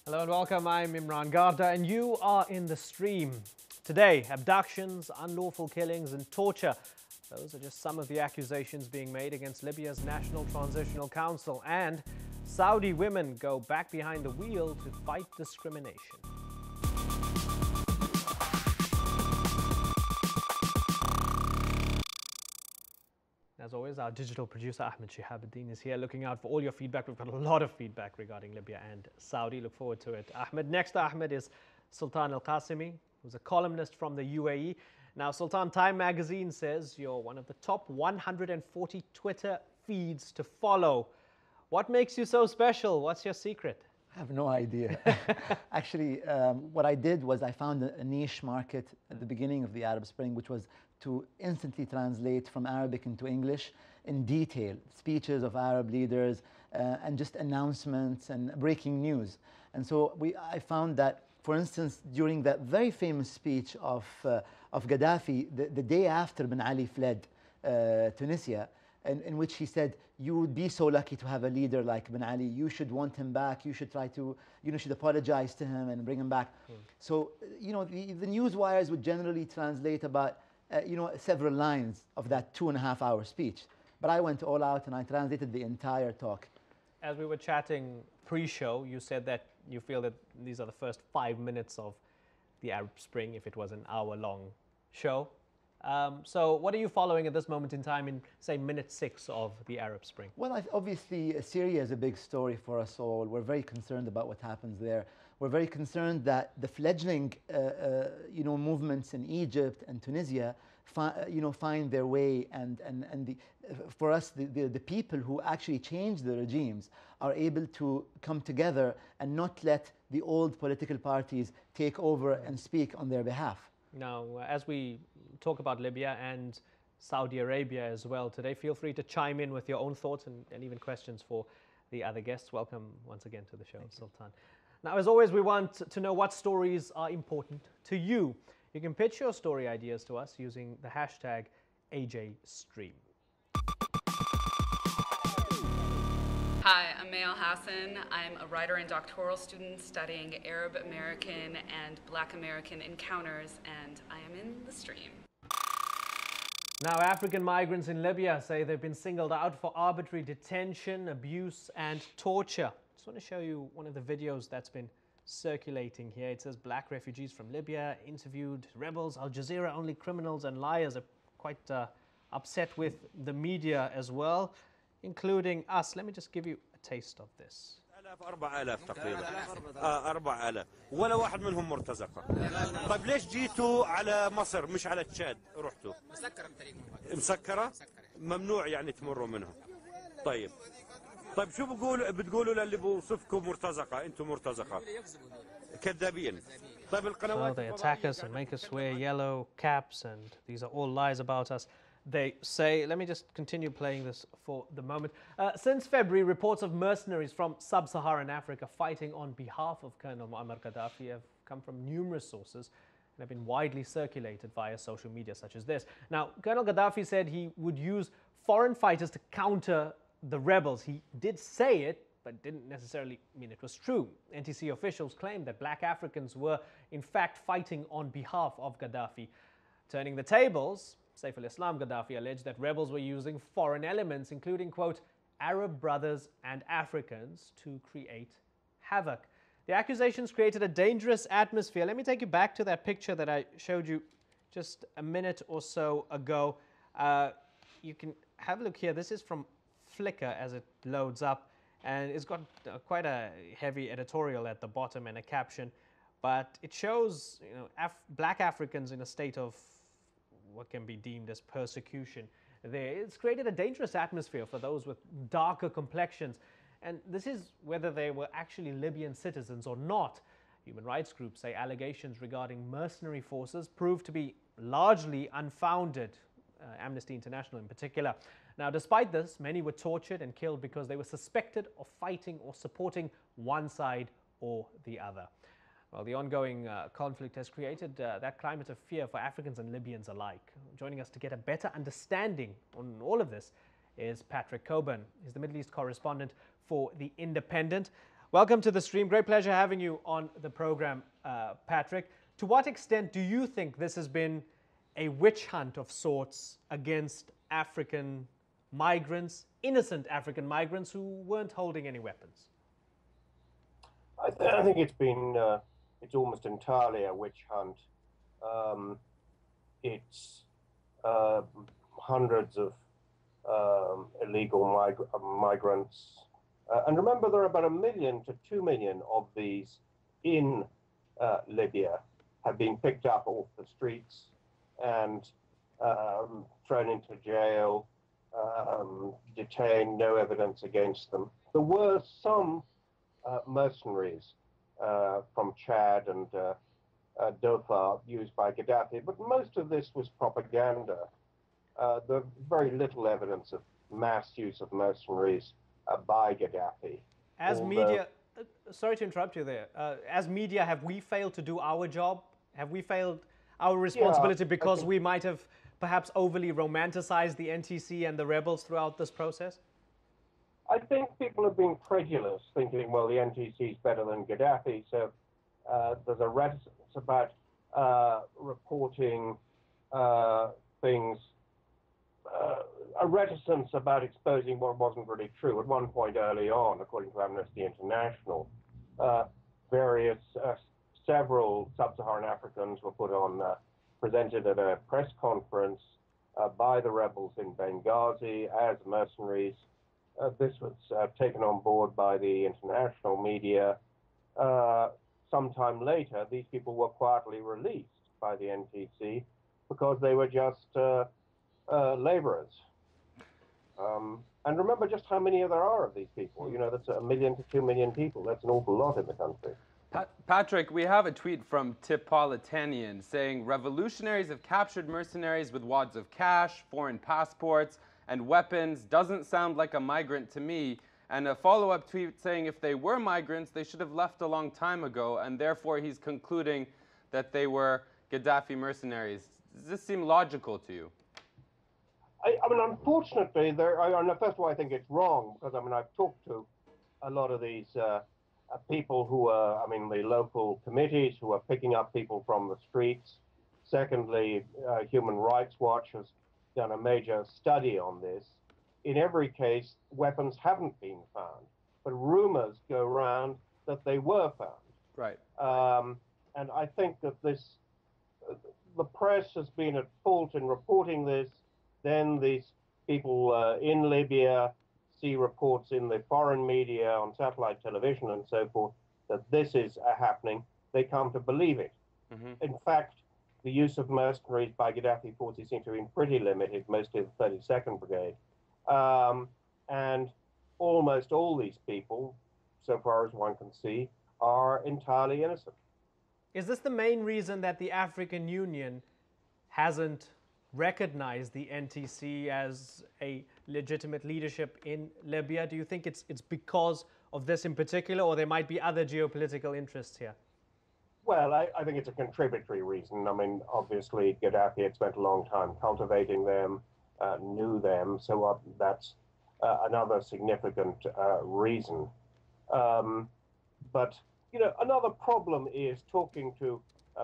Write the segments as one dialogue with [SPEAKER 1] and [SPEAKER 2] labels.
[SPEAKER 1] Hello and welcome, I'm Imran Garda and you are in The Stream. Today, abductions, unlawful killings and torture. Those are just some of the accusations being made against Libya's National Transitional Council, and Saudi women go back behind the wheel to fight discrimination. As always, our digital producer Ahmed Shihabuddin is here looking out for all your feedback. We've got a lot of feedback regarding Libya and Saudi. Look forward to it. Ahmed. Next to Ahmed is Sultan Al-Qasimi, who's a columnist from the UAE. Now, Sultan, Time magazine says you're one of the top 140 Twitter feeds to follow. What makes you so special? What's your secret?
[SPEAKER 2] I have no idea. Actually, what I did was I found a niche market at the beginning of the Arab Spring, which was to instantly translate from Arabic into English in detail, speeches of Arab leaders and just announcements and breaking news. And so I found that, for instance, during that very famous speech of Gaddafi, the day after Ben Ali fled Tunisia, in which he said, you would be so lucky to have a leader like Ben Ali. You should want him back. You should try to, should apologize to him and bring him back. So, the news wires would generally translate about, several lines of that 2.5-hour speech. But I went all out and I translated the entire talk.
[SPEAKER 1] As we were chatting pre-show, you said that you feel that these are the first 5 minutes of the Arab Spring, if it was an hour-long show. So what are you following at this moment in time in, say, minute 6 of the Arab Spring? Well,
[SPEAKER 2] obviously, Syria is a big story for us all. We're very concerned about what happens there. We're very concerned that the fledgling, movements in Egypt and Tunisia, find their way, and for us, the people who actually change the regimes are able to come together and not let the old political parties take over and speak on their behalf.
[SPEAKER 1] Now, as we talk about Libya and Saudi Arabia as well today, feel free to chime in with your own thoughts and even questions for the other guests. Welcome once again to the show, Sultan. Now, as always, we want to know what stories are important to you. You can pitch your story ideas to us using the hashtag AJStream.
[SPEAKER 3] Hi, I'm Mayal Hassan. I'm a writer and doctoral student studying Arab American and Black American encounters, and I am in The Stream.
[SPEAKER 1] Now, African migrants in Libya say they've been singled out for arbitrary detention, abuse and torture. I just want to show you one of the videos that's been circulating here. It says black refugees from Libya interviewed rebels, Al Jazeera only criminals and liars. Are quite upset with the media as well, including us. Let me just give you a taste of this.
[SPEAKER 4] 4000 تقريبا 4000 ولا واحد منهم مرتزقه. طيب ليش جيتوا على مصر مش على تشاد رحتوا؟ مسكره الطريق. مسكره؟ ممنوع يعني تمروا منهم. طيب شو بتقولوا للي بوصفكم مرتزقه؟ انتم مرتزقه. كذابين. طيب القنوات.
[SPEAKER 1] They attack us and make us wear yellow caps, and these are all lies about us. They say, let me just continue playing this for the moment. Since February, reports of mercenaries from sub-Saharan Africa fighting on behalf of Colonel Muammar Gaddafi have come from numerous sources and have been widely circulated via social media such as this. Now, Colonel Gaddafi said he would use foreign fighters to counter the rebels. He did say it, but didn't necessarily mean it was true. NTC officials claimed that black Africans were in fact fighting on behalf of Gaddafi. Turning the tables, Saif al-Islam Gaddafi alleged that rebels were using foreign elements, including, quote, Arab brothers and Africans, to create havoc. The accusations created a dangerous atmosphere. Let me take you back to that picture that I showed you just a minute or so ago. You can have a look here. This is from Flickr as it loads up, and it's got quite a heavy editorial at the bottom and a caption, but it shows black Africans in a state of what can be deemed as persecution there. It's created a dangerous atmosphere for those with darker complexions, and this is whether they were actually Libyan citizens or not. Human rights groups say allegations regarding mercenary forces proved to be largely unfounded, Amnesty International in particular. Now, despite this, many were tortured and killed because they were suspected of fighting or supporting one side or the other. Well, the ongoing conflict has created that climate of fear for Africans and Libyans alike. Joining us to get a better understanding on all of this is Patrick Coburn. He's the Middle East correspondent for The Independent. Welcome to the stream. Great pleasure having you on the program, Patrick. To what extent do you think this has been a witch hunt of sorts against African migrants, innocent African migrants who weren't holding any weapons?
[SPEAKER 5] I think it's almost entirely a witch hunt. It's hundreds of illegal migrants. And remember, there are about 1 million to 2 million of these in Libya have been picked up off the streets and thrown into jail, detained, no evidence against them. There were some mercenaries from Chad and Dhofar used by Gaddafi, but most of this was propaganda. There's very little evidence of mass use of mercenaries by Gaddafi.
[SPEAKER 1] As media, sorry to interrupt you there. As media, have we failed to do our job? Have we failed our responsibility because we might have perhaps overly romanticized the NTC and the rebels throughout this process?
[SPEAKER 5] I think people have been credulous, thinking, well, the NTC is better than Gaddafi, so there's a reticence about reporting things, a reticence about exposing what wasn't really true. At one point early on, according to Amnesty International, several sub-Saharan Africans were presented at a press conference by the rebels in Benghazi as mercenaries. This was taken on board by the international media. Sometime later, these people were quietly released by the NTC because they were just laborers. And remember just how many there are of these people. You know, that's 1 million to 2 million people. That's an awful lot in the country.
[SPEAKER 6] Patrick, we have a tweet from Tipolitanian saying revolutionaries have captured mercenaries with wads of cash, foreign passports, and weapons. Doesn't sound like a migrant to me. And a follow-up tweet saying if they were migrants, they should have left a long time ago, and therefore he's concluding that they were Gaddafi mercenaries. Does this seem logical to you?
[SPEAKER 5] I mean, unfortunately, first of all, I think it's wrong, because, I mean, I've talked to a lot of these people who are, I mean, the local committees who are picking up people from the streets. Secondly, Human Rights Watch has done a major study on this. In every case, weapons haven't been found, but rumors go around that they were found.
[SPEAKER 6] Right.
[SPEAKER 5] And I think that the press has been at fault in reporting this. Then these people in Libya see reports in the foreign media, on satellite television and so forth, that this is happening. They come to believe it. Mm-hmm. In fact, the use of mercenaries by Gaddafi forces seem to have been pretty limited, mostly the 32nd Brigade. And almost all these people, so far as one can see, are entirely innocent.
[SPEAKER 1] Is this the main reason that the African Union hasn't recognized the NTC as a legitimate leadership in Libya? Do you think it's because of this in particular, or there might be other geopolitical interests here?
[SPEAKER 5] Well, I think it's a contributory reason. I mean, obviously, Gaddafi had spent a long time cultivating them, knew them, so that's another significant reason. But, you know, another problem is talking to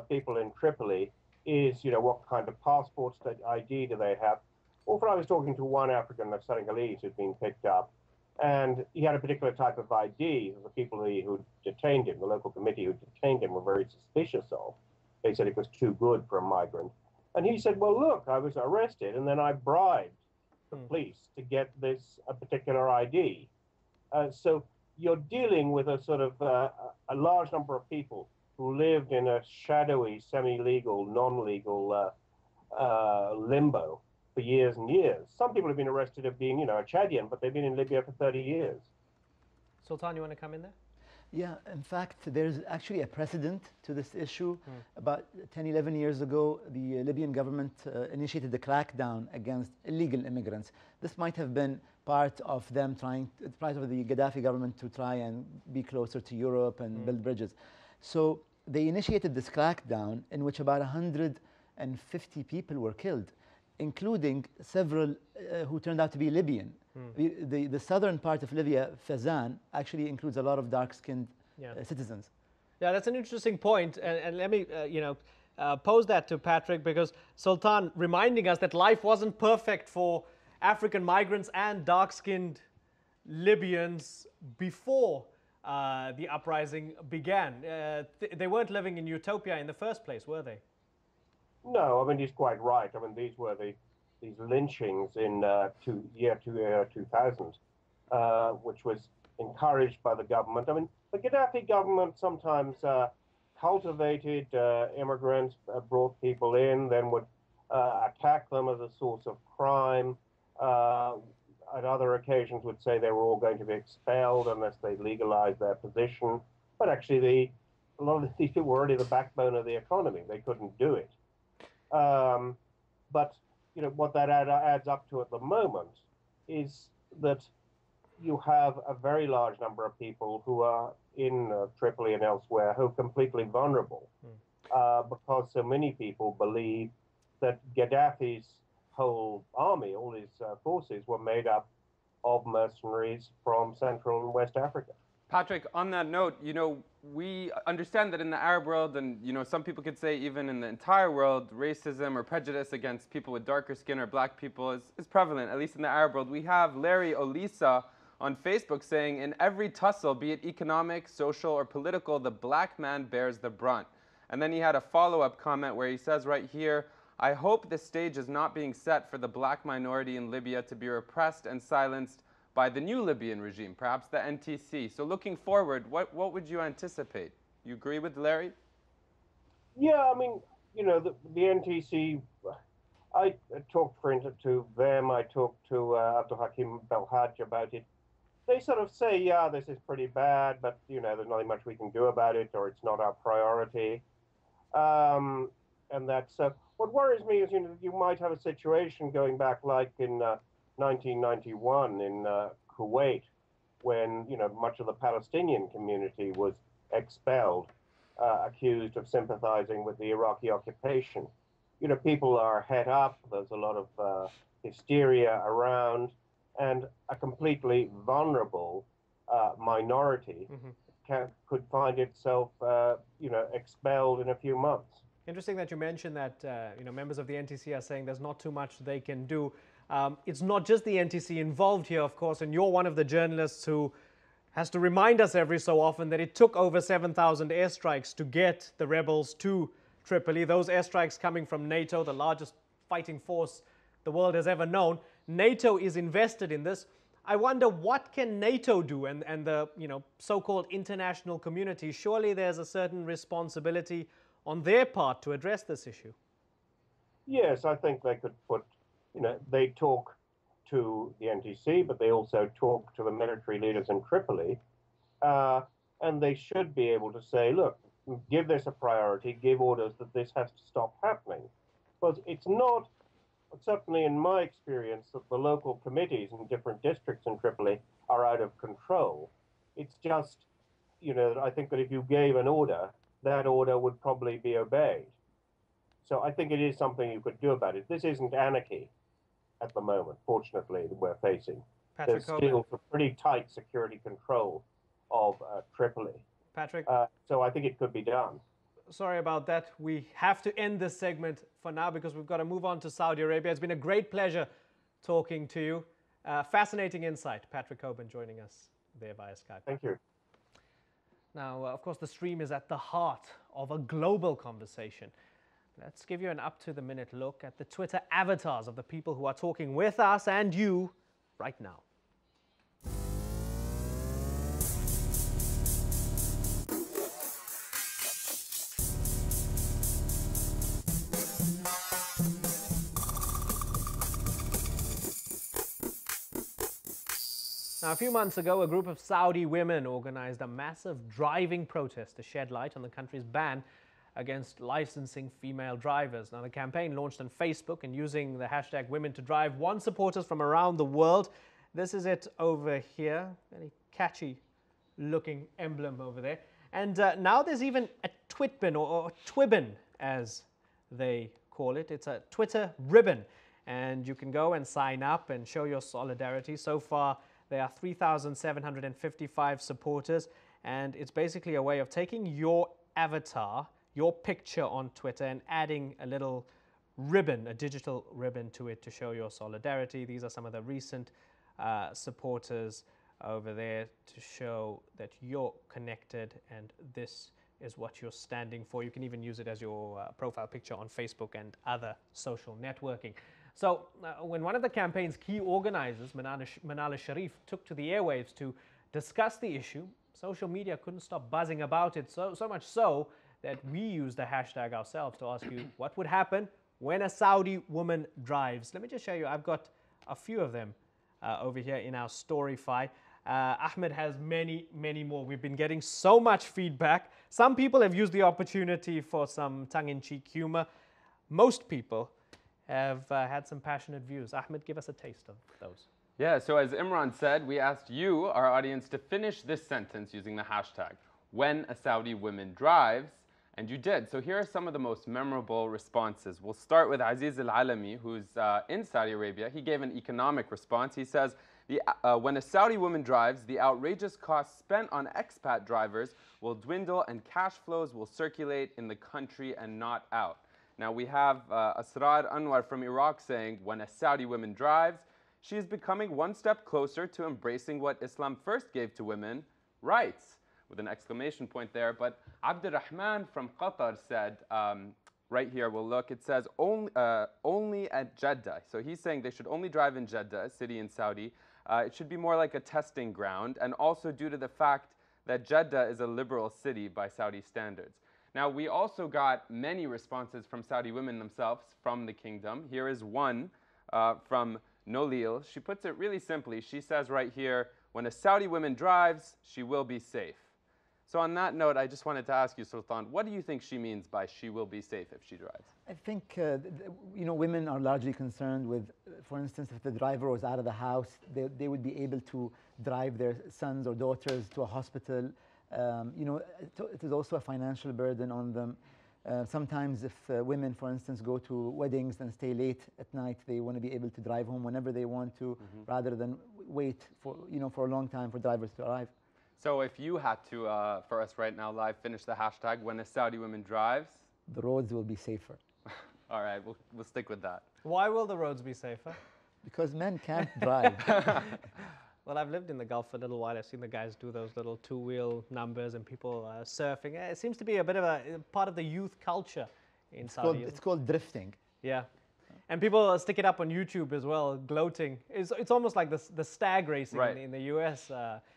[SPEAKER 5] people in Tripoli is, you know, what kind of passports, ID do they have? Often I was talking to one African, Senegalese, who'd been picked up, and he had a particular type of ID. The people who detained him, the local committee who detained him, were very suspicious of. They said it was too good for a migrant. And he said, well, look, I was arrested, and then I bribed the police to get this particular ID. So you're dealing with a sort of a large number of people who lived in a shadowy, semi-legal, non-legal limbo for years and years. Some people have been arrested of being, you know, a Chadian, but they've been in Libya for 30 years.
[SPEAKER 1] Sultan, you want to come in there?
[SPEAKER 2] Yeah, in fact, there's actually a precedent to this issue. About 10, 11 years ago, the Libyan government initiated a crackdown against illegal immigrants. This might have been part of them part of the Gaddafi government to try and be closer to Europe and build bridges. So they initiated this crackdown in which about 150 people were killed, including several who turned out to be Libyan. The southern part of Libya, Fezzan, actually includes a lot of dark-skinned citizens.
[SPEAKER 1] Yeah, that's an interesting point, and let me, pose that to Patrick, because Sultan reminding us that life wasn't perfect for African migrants and dark-skinned Libyans before the uprising began. They weren't living in utopia in the first place, were they?
[SPEAKER 5] No, I mean, he's quite right. I mean, these were these lynchings in year 2000, which was encouraged by the government. I mean, the Gaddafi government sometimes cultivated immigrants, brought people in, then would attack them as a source of crime. At other occasions would say they were all going to be expelled unless they legalized their position. But actually, a lot of these people were already the backbone of the economy. They couldn't do it. But what that adds up to at the moment is that you have a very large number of people who are in Tripoli and elsewhere who are completely vulnerable because so many people believe that Gaddafi's whole army, all his forces, were made up of mercenaries from Central and West Africa.
[SPEAKER 6] Patrick, on that note, we understand that in the Arab world, and some people could say even in the entire world, racism or prejudice against people with darker skin or black people is prevalent, at least in the Arab world. We have Larry Olisa on Facebook saying, in every tussle, be it economic, social, or political, the black man bears the brunt. And then he had a follow-up comment where he says right here, I hope the stage is not being set for the black minority in Libya to be repressed and silenced by the new Libyan regime, perhaps the NTC. So looking forward, what would you anticipate? You agree with Larry?
[SPEAKER 5] Yeah, I mean, the NTC, I talked, for instance, to them, I talked to Abdul Hakim Belhaj about it. They sort of say, yeah, this is pretty bad, but, there's nothing much we can do about it, or it's not our priority. And that's, what worries me is, you might have a situation going back like in 1991 in Kuwait, when much of the Palestinian community was expelled, accused of sympathizing with the Iraqi occupation. People are het up. There's a lot of hysteria around, and a completely vulnerable minority could find itself, expelled in a few months.
[SPEAKER 1] Interesting that you mentioned that members of the NTC are saying there's not too much they can do. It's not just the NTC involved here, of course, and you're one of the journalists who has to remind us every so often that it took over 7,000 airstrikes to get the rebels to Tripoli. Those airstrikes coming from NATO, the largest fighting force the world has ever known. NATO is invested in this. I wonder, what can NATO do and the so-called international community? Surely there's a certain responsibility on their part to address this issue.
[SPEAKER 5] Yes, I think they could put, they talk to the NTC, but they also talk to the military leaders in Tripoli, and they should be able to say, look, give this a priority, give orders that this has to stop happening. Because it's not, certainly in my experience, that the local committees in different districts in Tripoli are out of control. It's just, I think that if you gave an order, that order would probably be obeyed. So I think it is something you could do about it. This isn't anarchy at the moment, fortunately, that we're facing. There's still a pretty tight security control of Tripoli.
[SPEAKER 1] Patrick?
[SPEAKER 5] So I think it could be done.
[SPEAKER 1] Sorry about that. We have to end this segment for now because we've got to move on to Saudi Arabia. It's been a great pleasure talking to you. Fascinating insight. Patrick Coburn joining us there via Skype.
[SPEAKER 5] Thank you.
[SPEAKER 1] Now, of course, the stream is at the heart of a global conversation. Let's give you an up-to-the-minute look at the Twitter avatars of the people who are talking with us and you right now. Now, a few months ago, a group of Saudi women organized a massive driving protest to shed light on the country's ban against licensing female drivers. Now, the campaign launched on Facebook and using the hashtag #WomenToDrive won supporters from around the world. This is it over here. Very catchy looking emblem over there. And now there's even a Twitbin or Twibbin, as they call it. It's a Twitter ribbon. And you can go and sign up and show your solidarity. So far, there are 3,755 supporters. And it's basically a way of taking your avatar, your picture on Twitter, and adding a little ribbon, a digital ribbon to it to show your solidarity. These are some of the recent supporters over there to show that you're connected and this is what you're standing for. You can even use it as your profile picture on Facebook and other social networking. So when one of the campaign's key organizers, Manal Sharif, took to the airwaves to discuss the issue, social media couldn't stop buzzing about it, so much so that we used the hashtag ourselves to ask you what would happen when a Saudi woman drives. Let me just show you. I've got a few of them over here in our Storyfy. Ahmed has many, many more. We've been getting so much feedback. Some people have used the opportunity for some tongue-in-cheek humor. Most people have had some passionate views. Ahmed, give us a taste of those.
[SPEAKER 6] Yeah, so as Imran said, we asked you, our audience, to finish this sentence using the hashtag, when a Saudi woman drives, and you did. So here are some of the most memorable responses. We'll start with Aziz Al-Alami, who's in Saudi Arabia. He gave an economic response. He says, when a Saudi woman drives, the outrageous costs spent on expat drivers will dwindle and cash flows will circulate in the country and not out. Now we have Asrar Anwar from Iraq saying, when a Saudi woman drives, she is becoming one step closer to embracing what Islam first gave to women, rights, with an exclamation point there. But Abdurrahman from Qatar said, right here, we'll look, it says only at Jeddah. So he's saying they should only drive in Jeddah, a city in Saudi. It should be more like a testing ground, and also due to the fact that Jeddah is a liberal city by Saudi standards. Now, we also got many responses from Saudi women themselves from the kingdom. Here is one from Nolil. She puts it really simply. She says right here, when a Saudi woman drives, she will be safe. So on that note, I just wanted to ask you, Sultan, what do you think she means by she will be safe if she drives?
[SPEAKER 2] I think, women are largely concerned with, for instance, if the driver was out of the house, they would be able to drive their sons or daughters to a hospital. It is also a financial burden on them. Sometimes if women, for instance, go to weddings and stay late at night, they want to be able to drive home whenever they want to, rather than wait for a long time for drivers to arrive.
[SPEAKER 6] So if you had to, for us right now live, finish the hashtag, when a Saudi woman drives?
[SPEAKER 2] The roads will be safer.
[SPEAKER 6] All right, we'll stick with that.
[SPEAKER 1] Why will the roads be safer?
[SPEAKER 2] Because men can't drive.
[SPEAKER 1] Well, I've lived in the Gulf for a little while. I've seen the guys do those little two-wheel numbers and people surfing. It seems to be a bit of a part of the youth culture in Saudi.
[SPEAKER 2] It's called drifting.
[SPEAKER 1] Yeah. And people stick it up on YouTube as well, gloating. It's almost like the stag racing in the US,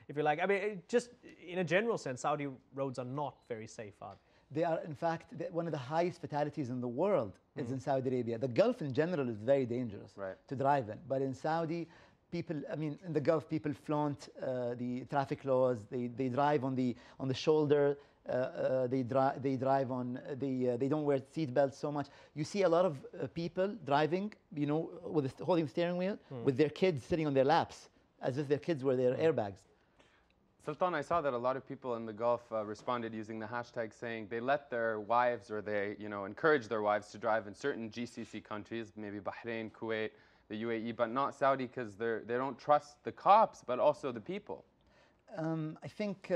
[SPEAKER 1] if you like. I mean, just in a general sense, Saudi roads are not very safe, are they?
[SPEAKER 2] They are, in fact, one of the highest fatalities in the world is in Saudi Arabia. The Gulf in general is very dangerous to drive in. But in Saudi, in the Gulf, people flaunt the traffic laws. They drive on the shoulder. They don't wear seat belts so much. You see a lot of people driving, holding the steering wheel with their kids sitting on their laps, as if their kids were their airbags.
[SPEAKER 6] Sultan, I saw that a lot of people in the Gulf responded using the hashtag saying they let their wives, or they encourage their wives to drive in certain GCC countries, maybe Bahrain, Kuwait, the UAE, but not Saudi because they don't trust the cops, but also the people.
[SPEAKER 2] I think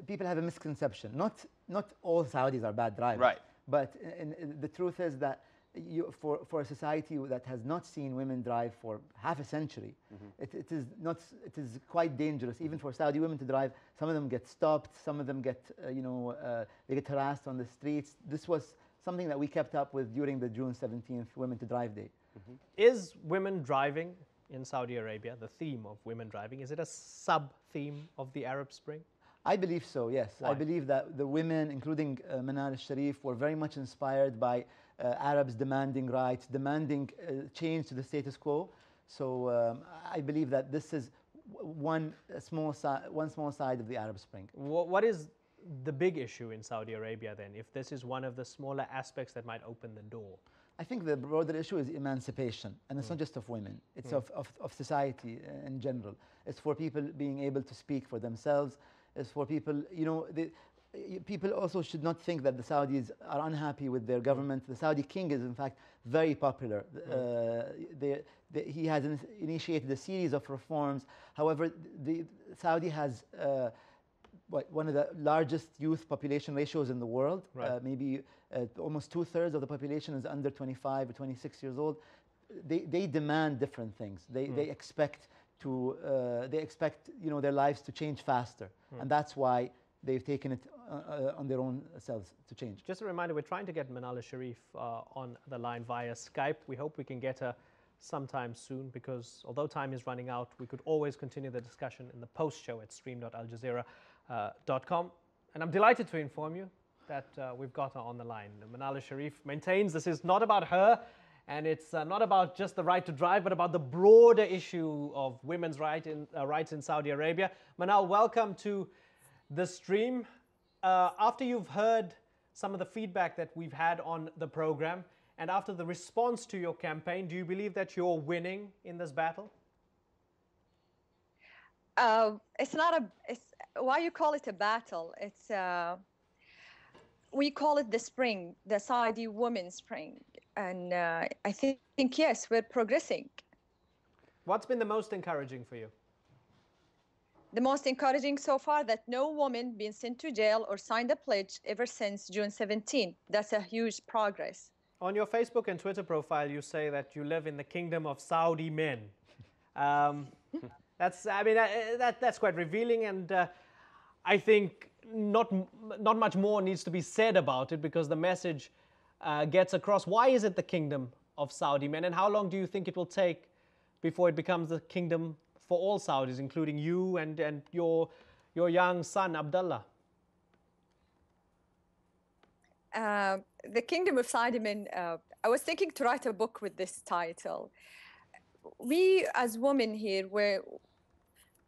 [SPEAKER 2] people have a misconception. Not all Saudis are bad drivers.
[SPEAKER 6] Right.
[SPEAKER 2] But the truth is that for a society that has not seen women drive for half a century, it is quite dangerous even for Saudi women to drive. Some of them get stopped. Some of them get they get harassed on the streets. This was something that we kept up with during the June 17th Women to Drive Day.
[SPEAKER 1] Is women driving in Saudi Arabia, the theme of women driving, is it a sub-theme of the Arab Spring?
[SPEAKER 2] I believe so, yes.
[SPEAKER 1] Why?
[SPEAKER 2] I believe that the women, including Manal Sharif, were very much inspired by Arabs demanding rights, demanding change to the status quo. So I believe that this is one small side of the Arab Spring.
[SPEAKER 1] What is the big issue in Saudi Arabia then, if this is one of the smaller aspects that might open the door?
[SPEAKER 2] I think the broader issue is emancipation, and it's not just of women, it's of society in general. It's for people being able to speak for themselves. It's for people, people also should not think that the Saudis are unhappy with their government. The Saudi king is, in fact, very popular. He has initiated a series of reforms. However, Saudi has one of the largest youth population ratios in the world.
[SPEAKER 1] Right.
[SPEAKER 2] Maybe almost 2/3 of the population is under 25 or 26 years old. They demand different things. They expect their lives to change faster, and that's why they've taken it on their own selves to change.
[SPEAKER 1] Just a reminder, we're trying to get Manal Sharif on the line via Skype. We hope we can get her sometime soon, because although time is running out, we could always continue the discussion in the post-show at stream.aljazeera.com. And I'm delighted to inform you that we've got her on the line. Manal Sharif maintains this is not about her, and it's not about just the right to drive, but about the broader issue of women's rights in Saudi Arabia. Manal, welcome to the stream. After you've heard some of the feedback that we've had on the program, and after the response to your campaign, do you believe that you're winning in this battle?
[SPEAKER 7] It's not why you call it a battle? We call it the spring, the Saudi Women's Spring. And I think, yes, we're progressing.
[SPEAKER 1] What's been the most encouraging for you?
[SPEAKER 7] The most encouraging so far, that no woman been sent to jail or signed a pledge ever since June 17. That's a huge progress.
[SPEAKER 1] On your Facebook and Twitter profile, you say that you live in the kingdom of Saudi men. That's quite revealing, and I think not much more needs to be said about it, because the message gets across. Why is it the kingdom of Saudi men, and how long do you think it will take before it becomes the kingdom for all Saudis, including you and your young son, Abdullah?
[SPEAKER 7] The Kingdom of Saudi Men, I was thinking to write a book with this title. We as women here,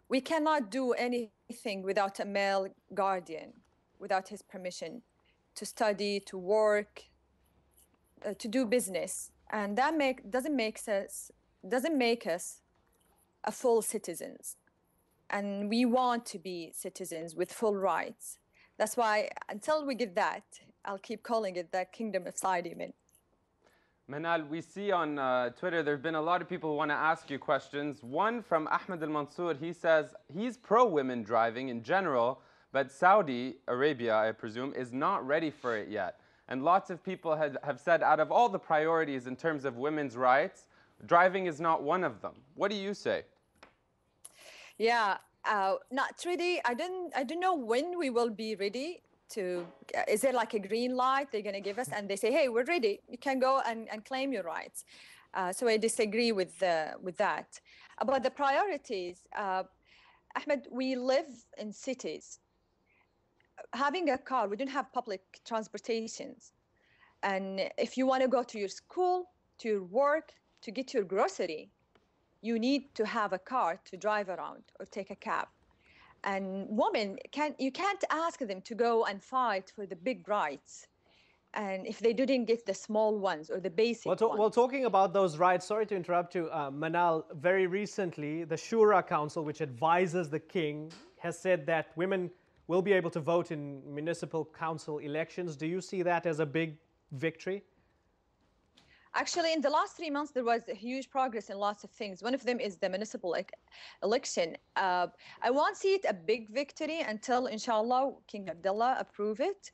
[SPEAKER 7] we cannot do anything without a male guardian, without his permission, to study, to work, to do business. And that doesn't make us a full citizens. And we want to be citizens with full rights. That's why until we get that, I'll keep calling it the Kingdom of Saudi Men.
[SPEAKER 6] Manal, we see on Twitter there have been a lot of people who want to ask you questions. One from Ahmed Al-Mansour, he says he's pro-women driving in general, but Saudi Arabia, I presume, is not ready for it yet. And lots of people have said out of all the priorities in terms of women's rights, driving is not one of them. What do you say?
[SPEAKER 7] Yeah, not ready. I don't know when we will be ready. Is there like a green light they're going to give us and they say, hey, we're ready, you can go and claim your rights? So I disagree with that. About the priorities, Ahmed, we live in cities. Having a car, we don't have public transportations. And if you want to go to your school, to your work, to get your grocery, you need to have a car to drive around or take a cab. And women, you can't ask them to go and fight for the big rights, and if they didn't get the small ones or the basic ones.
[SPEAKER 1] Well, talking about those rights, sorry to interrupt you, Manal, very recently, the Shura Council, which advises the king, has said that women will be able to vote in municipal council elections. Do you see that as a big victory?
[SPEAKER 7] Actually, in the last 3 months, there was a huge progress in lots of things. One of them is the municipal election. I won't see it a big victory until, inshallah, King Abdullah approve it.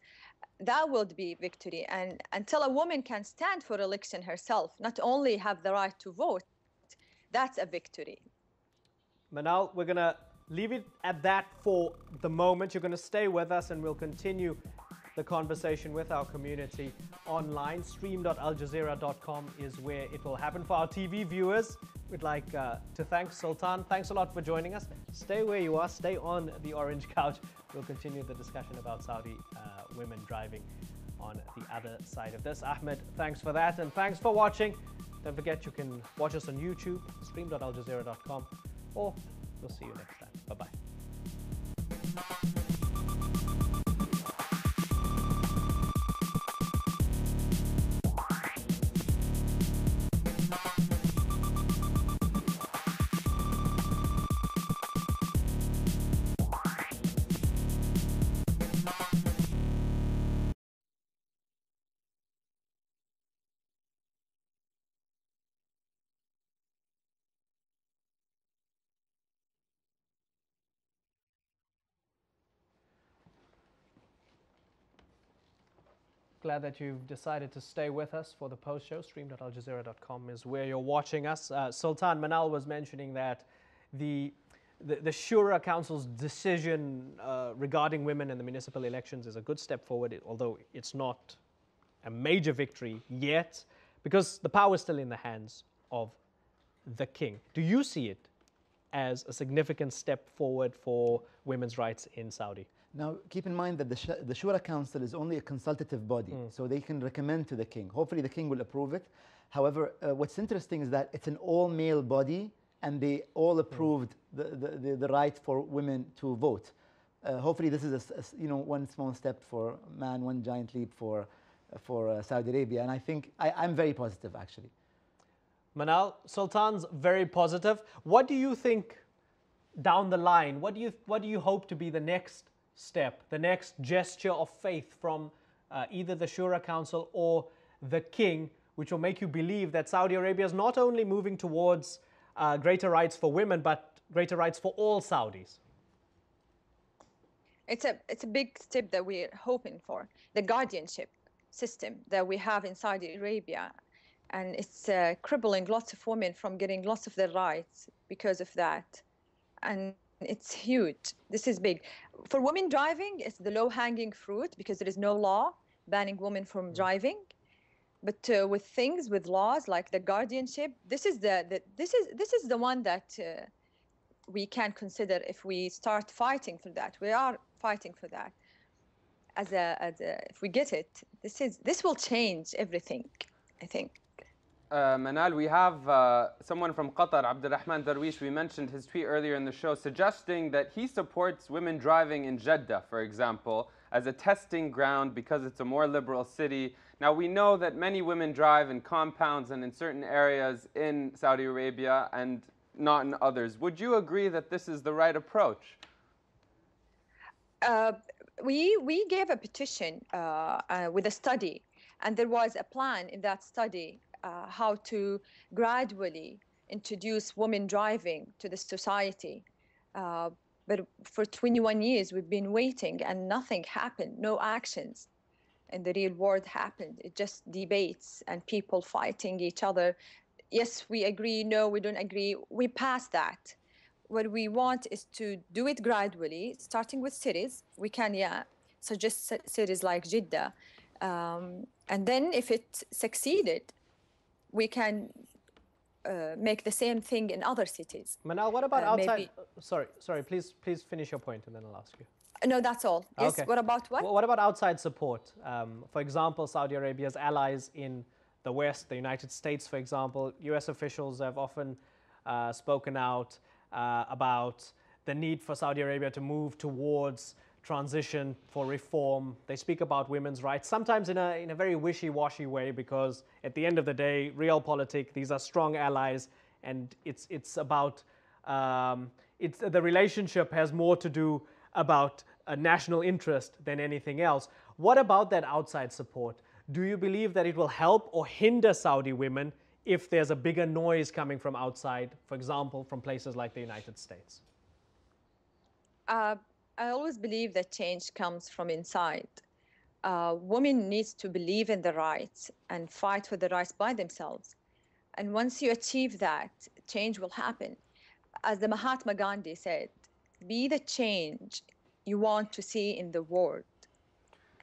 [SPEAKER 7] That will be victory. And until a woman can stand for election herself, not only have the right to vote, that's a victory.
[SPEAKER 1] Manal, we're going to leave it at that for the moment. You're going to stay with us, and we'll continue the conversation with our community online. Stream.aljazeera.com is where it will happen. For our TV viewers, we'd like to thank Sultan. Thanks a lot for joining us. Stay where you are. Stay on the orange couch. We'll continue the discussion about Saudi women driving on the other side of this. Ahmed, thanks for that, and thanks for watching. Don't forget you can watch us on YouTube, stream.aljazeera.com, or we'll see you next time. Bye-bye. Glad that you've decided to stay with us for the post-show. Stream.aljazeera.com is where you're watching us. Sultan, Manal was mentioning that the Shura Council's decision regarding women in the municipal elections is a good step forward, although it's not a major victory yet, because the power is still in the hands of the king. Do you see it as a significant step forward for women's rights in Saudi?
[SPEAKER 2] Now, keep in mind that the Shura Council is only a consultative body, so they can recommend to the king. Hopefully the king will approve it. However, what's interesting is that it's an all-male body, and they all approved the right for women to vote. Hopefully this is one small step for man, one giant leap for Saudi Arabia, and I think I'm very positive, actually.
[SPEAKER 1] Manal, Sultan's very positive. What do you think down the line? What do you hope to be the next step, the next gesture of faith from either the Shura Council or the king, which will make you believe that Saudi Arabia is not only moving towards greater rights for women, but greater rights for all Saudis?
[SPEAKER 7] It's a big step that we're hoping for. The guardianship system that we have in Saudi Arabia, and it's crippling lots of women from getting lots of their rights because of that. And it's huge. This is big. For women driving, it's the low-hanging fruit because there is no law banning women from driving. But with laws like the guardianship, this is the one that we can consider if we start fighting for that. We are fighting for that. If we get it, this will change everything, I think.
[SPEAKER 6] Manal, we have someone from Qatar, Abdurrahman Darwish. We mentioned his tweet earlier in the show suggesting that he supports women driving in Jeddah, for example, as a testing ground because it's a more liberal city. Now, we know that many women drive in compounds and in certain areas in Saudi Arabia and not in others. Would you agree that this is the right approach?
[SPEAKER 7] We gave a petition with a study, and there was a plan in that study how to gradually introduce women driving to the society. But for 21 years, we've been waiting and nothing happened, no actions in the real world happened. It just debates and people fighting each other. Yes, we agree, no, we don't agree. We passed that. What we want is to do it gradually, starting with cities. We can, suggest cities like Jeddah. And then if it succeeded, we can make the same thing in other cities.
[SPEAKER 1] Manal, what about outside? Sorry, please finish your point and then I'll ask you.
[SPEAKER 7] No, that's all. Yes,
[SPEAKER 1] okay.
[SPEAKER 7] What about what?
[SPEAKER 1] Well, what about outside support? For example, Saudi Arabia's allies in the West, the United States, for example, US officials have often spoken out about the need for Saudi Arabia to move towards transition for reform. They speak about women's rights, sometimes in a very wishy-washy way, because at the end of the day, realpolitik, these are strong allies, and it's about the relationship has more to do about a national interest than anything else. What about that outside support? Do you believe that it will help or hinder Saudi women if there's a bigger noise coming from outside, for example, from places like the United States?
[SPEAKER 7] I always believe that change comes from inside. Women need to believe in the rights and fight for the rights by themselves. And once you achieve that, change will happen. As the Mahatma Gandhi said, be the change you want to see in the world.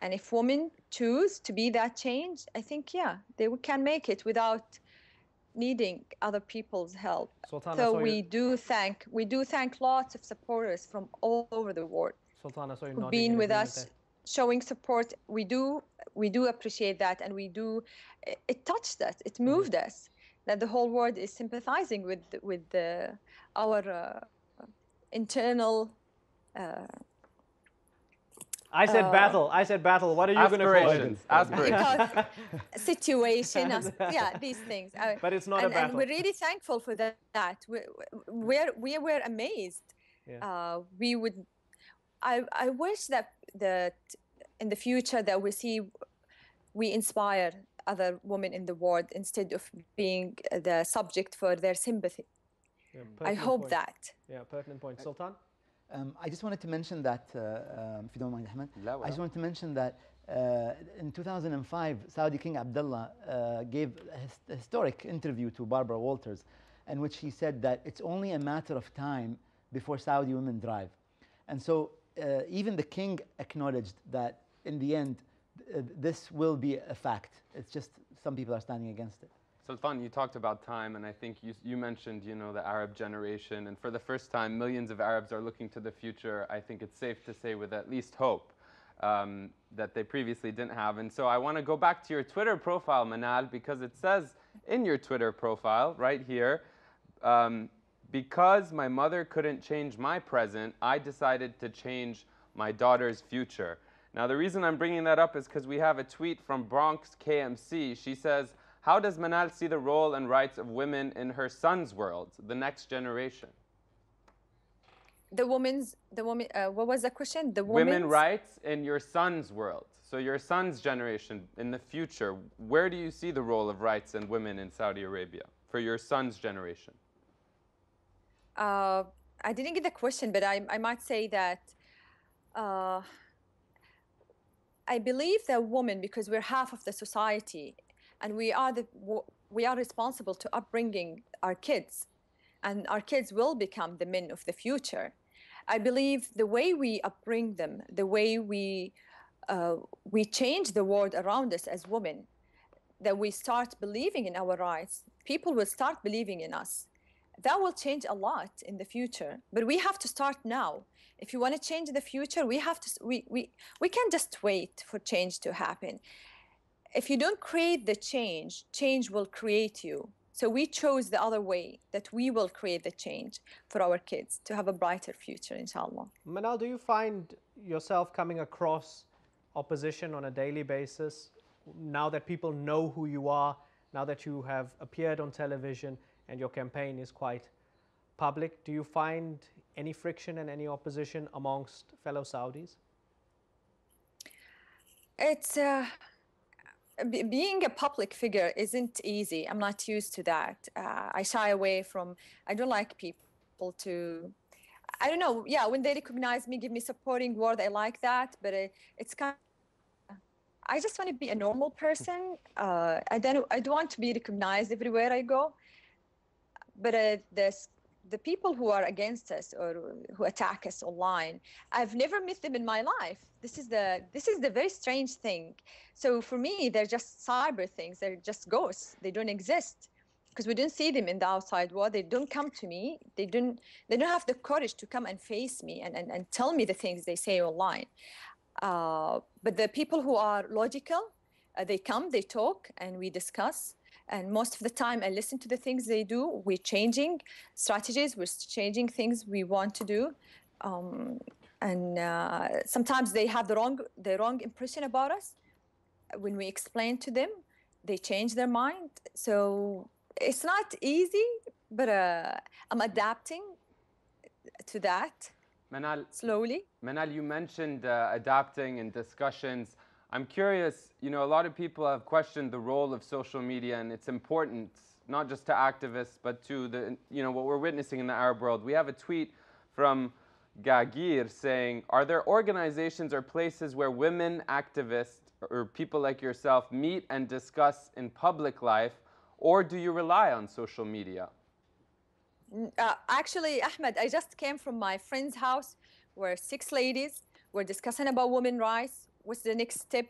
[SPEAKER 7] And if women choose to be that change, I think, they can make it without needing other people's help.
[SPEAKER 1] Sultana,
[SPEAKER 7] so we do thank lots of supporters from all over the world who've been with us, showing support. We do appreciate that, and it touched us, it moved us, that the whole world is sympathizing with our internal.
[SPEAKER 1] I said battle. What are you going to call it?
[SPEAKER 6] Aspirations.
[SPEAKER 7] Situation. These things.
[SPEAKER 1] But it's not a battle.
[SPEAKER 7] And we're really thankful for that. We were amazed.
[SPEAKER 1] Yeah.
[SPEAKER 7] I wish that in the future that we inspire other women in the world instead of being the subject for their sympathy.
[SPEAKER 1] Yeah,
[SPEAKER 7] I hope that.
[SPEAKER 1] Yeah, pertinent point. Sultan?
[SPEAKER 2] I just wanted to mention that, if you don't mind, Ahmed, I just wanted to mention that In 2005, Saudi King Abdullah gave a historic interview to Barbara Walters, in which he said that it's only a matter of time before Saudi women drive. And so even the king acknowledged that in the end, this will be a fact. It's just some people are standing against it.
[SPEAKER 6] Sultan, you talked about time, and I think you mentioned, the Arab generation, and for the first time, millions of Arabs are looking to the future. I think it's safe to say with at least hope that they previously didn't have. And so I want to go back to your Twitter profile, Manal, because it says in your Twitter profile right here, because my mother couldn't change my present, I decided to change my daughter's future. Now, the reason I'm bringing that up is because we have a tweet from Bronx KMC. She says, how does Manal see the role and rights of women in her son's world, the next generation?
[SPEAKER 7] What was the question?
[SPEAKER 6] Women rights in your son's world. So your son's generation in the future, where do you see the role of rights and women in Saudi Arabia for your son's generation?
[SPEAKER 7] I didn't get the question, but I might say that I believe that women, because we're half of the society, and we are responsible to upbringing our kids, and our kids will become the men of the future. I believe the way we upbring them, the way we change the world around us as women, that we start believing in our rights, people will start believing in us. That will change a lot in the future, but we have to start now. If you want to change the future, we can't just wait for change to happen. If you don't create the change, change will create you. So we chose the other way, that we will create the change for our kids to have a brighter future, inshallah.
[SPEAKER 1] Manal, do you find yourself coming across opposition on a daily basis now that people know who you are, now that you have appeared on television and your campaign is quite public? Do you find any friction and any opposition amongst fellow Saudis?
[SPEAKER 7] It's being a public figure isn't easy. I'm not used to that. I shy away from, I don't like people to, I don't know, yeah, when they recognize me, give me supporting word, I like that, but it's kind of, I just want to be a normal person. I don't want to be recognized everywhere I go. But the people who are against us or who attack us online, I've never met them in my life. This is the very strange thing. So for me, they're just cyber things. They're just ghosts. They don't exist because we don't see them in the outside world. They don't come to me. They don't have the courage to come and face me and tell me the things they say online. But the people who are logical, they come, they talk, and we discuss. And most of the time, I listen to the things they do. We're changing strategies. We're changing things we want to do. And sometimes they have the wrong impression about us. When we explain to them, they change their mind. So it's not easy, but I'm adapting to that slowly.
[SPEAKER 6] Manal, you mentioned adapting and discussions. I'm curious, a lot of people have questioned the role of social media and its importance, not just to activists, but to what we're witnessing in the Arab world. We have a tweet from Gagir saying, are there organizations or places where women activists or people like yourself meet and discuss in public life, or do you rely on social media?
[SPEAKER 7] Actually, Ahmed, I just came from my friend's house where 6 ladies were discussing about women's rights. What's the next step?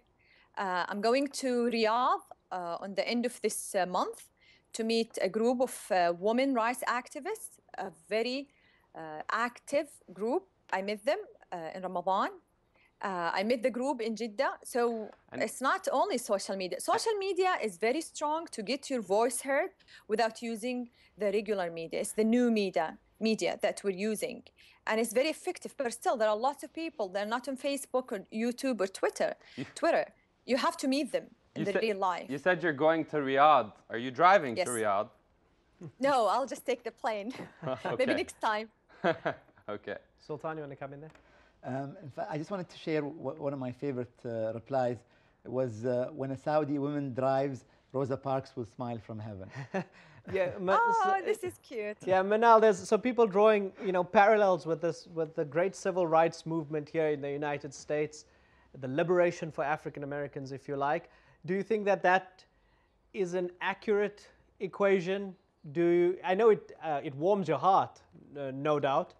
[SPEAKER 7] I'm going to Riyadh on the end of this month to meet a group of women rights activists, a very active group. I met them in Ramadan. I met the group in Jeddah. So it's not only social media. Social media is very strong to get your voice heard without using the regular media. It's the new media that we're using. And it's very effective, but still there are lots of people, they're not on Facebook or YouTube or Twitter. You have to meet them in the real life.
[SPEAKER 6] You said you're going to Riyadh. Are you driving to Riyadh?
[SPEAKER 7] No, I'll just take the plane.
[SPEAKER 6] Okay.
[SPEAKER 7] Maybe next time.
[SPEAKER 6] Okay.
[SPEAKER 1] Sultan, you want to come in there?
[SPEAKER 2] In fact, I just wanted to share one of my favorite replies. It was when a Saudi woman drives, Rosa Parks will smile from heaven.
[SPEAKER 1] Yeah,
[SPEAKER 7] this is cute.
[SPEAKER 1] Yeah, Manal, there's people drawing parallels with the great civil rights movement here in the United States. the liberation for African Americans, if you like. Do you think that that is an accurate equation? I know it warms your heart, no doubt,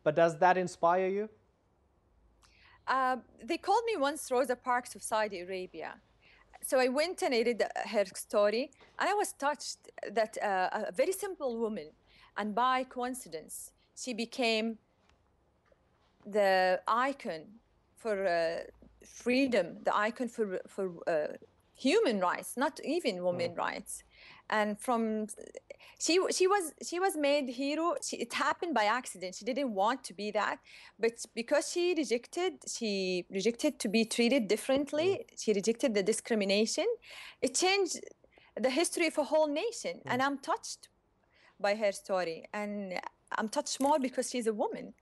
[SPEAKER 1] but does that inspire you?
[SPEAKER 7] They called me once Rosa Parks of Saudi Arabia. So I went and I read her story, and I was touched that a very simple woman, and by coincidence, she became the icon for freedom, the icon for human rights, not even women rights. And from she was made hero. It happened by accident. She didn't want to be that, but because she rejected to be treated differently. She rejected the discrimination. It changed the history of a whole nation. And I'm touched by her story, and I'm touched more because she's a woman.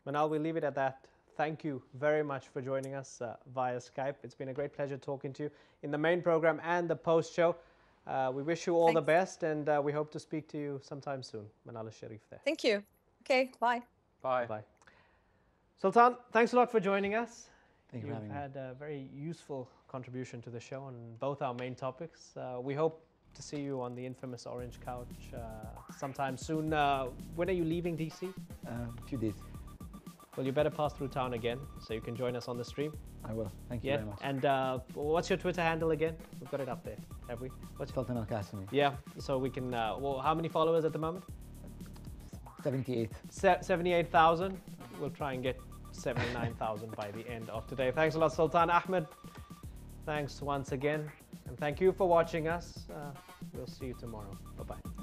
[SPEAKER 1] Manal, we'll leave it at that. Thank you very much for joining us via Skype. It's been a great pleasure talking to you in the main program and the post show. We wish you all the best, and we hope to speak to you sometime soon. Manal Sharif there.
[SPEAKER 7] Thank you. Okay, bye.
[SPEAKER 6] Bye.
[SPEAKER 1] Bye. Sultan, thanks a lot for joining us.
[SPEAKER 2] Thank you for having me.
[SPEAKER 1] You've had a very useful contribution to the show on both our main topics. We hope to see you on the infamous Orange Couch sometime soon. When are you leaving DC?
[SPEAKER 2] A few days.
[SPEAKER 1] Well, you better pass through town again so you can join us on the stream.
[SPEAKER 2] I will. Thank you very much.
[SPEAKER 1] And what's your Twitter handle again? We've got it up there, have we? What's
[SPEAKER 2] Sultan Al-Qasimi.
[SPEAKER 1] Yeah, so we can, well, how many followers at the moment?
[SPEAKER 2] 78.
[SPEAKER 1] 78,000. We'll try and get 79,000 by the end of today. Thanks a lot, Sultan. Ahmed, thanks once again. And thank you for watching us. We'll see you tomorrow. Bye-bye.